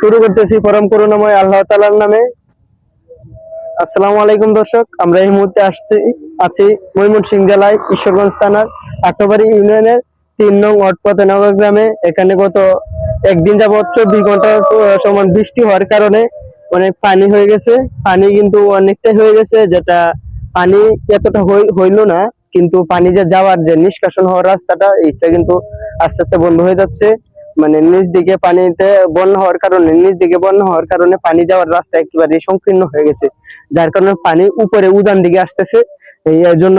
শুরু করতেছি পরম করুণাময় আল্লাহ তাআলার নামে। আসসালামু আলাইকুম দর্শক, আমরা এই মুহূর্তে আছি ময়মনসিংহ জেলায় ঈশ্বরগঞ্জ থানার আটবাড়ি ইউনিয়নের ৩ নং অটপতেনগর গ্রামে। এখানে গত একদিন যাবত ২৪ ঘন্টা সমান বৃষ্টি হওয়ার কারণে অনেক পানি হয়ে গেছে। পানি কিন্তু অনেকটাই হয়ে গেছে, যেটা পানি এতটা হইলো না, কিন্তু পানি যে যাওয়ার যে নিষ্কাশন হওয়ার রাস্তাটা এইটা কিন্তু আস্তে আস্তে বন্ধ হয়ে যাচ্ছে। মানে নিচ দিকে বন্যা হওয়ার কারণে পানি যাওয়ার রাস্তা একেবারে সংকীর্ণ হয়ে গেছে, যার কারণে পানি উপরে উজান দিকে আসতেছে। এর জন্য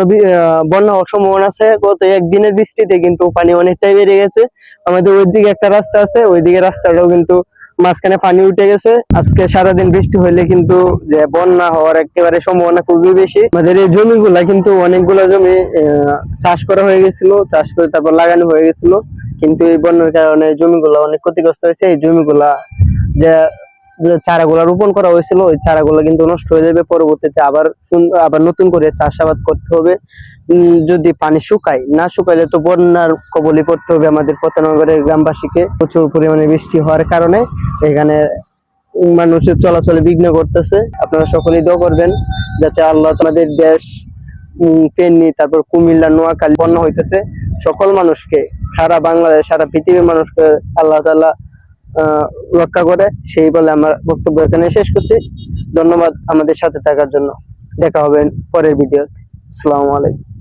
বন্যা হওয়ার সম্ভাবনা আছে। গত একদিনের বৃষ্টিতে কিন্তু পানি অনেকটাই বেড়ে গেছে। আমাদের ওইদিকে একটা রাস্তা আছে, ওইদিকে রাস্তাটাও কিন্তু মাঝখানে পানি উঠে গেছে। আজকে সারাদিন বৃষ্টি হইলে কিন্তু যে বন্যা হওয়ার একেবারে সম্ভাবনা খুবই বেশি। আমাদের এই জমিগুলা কিন্তু অনেকগুলো জমি চাষ করা হয়ে গেছিল, চাষ করে তারপর লাগানো হয়ে গেছিল, কিন্তু এই বন্যার কারণে জমিগুলা অনেক ক্ষতিগ্রস্ত হয়েছে। এই জমিগুলা যে চারাগুলা রোপণ করা হয়েছিল, ওই চারাগুলা কিন্তু নষ্ট হয়ে যাবে। পরবর্তীতে আবার নতুন করে চাষাবাদ করতে হবে। যদি পানি না শুকাইলে তো বন্যার কবলে পড়তে হবে আমাদের ফতেনগরের গ্রামবাসীকে। প্রচুর পরিমাণে বৃষ্টি হওয়ার কারণে এখানে মানুষের চলাচলে বিঘ্ন করতেছে। আপনারা সকলেই দোয়া করবেন যাতে আল্লাহ তোমাদের দেশ ফেনী, তারপর কুমিল্লা, নোয়াখালী বন্যা হইতেছে সকল মানুষকে, সারা বাংলাদেশ, সারা পৃথিবীর মানুষকে আল্লাহ তাআলা রক্ষা করে। সেই বলে আমার বক্তব্য এখানে শেষ করছি। ধন্যবাদ আমাদের সাথে থাকার জন্য। দেখা হবে পরের ভিডিওতে। আসসালামু আলাইকুম।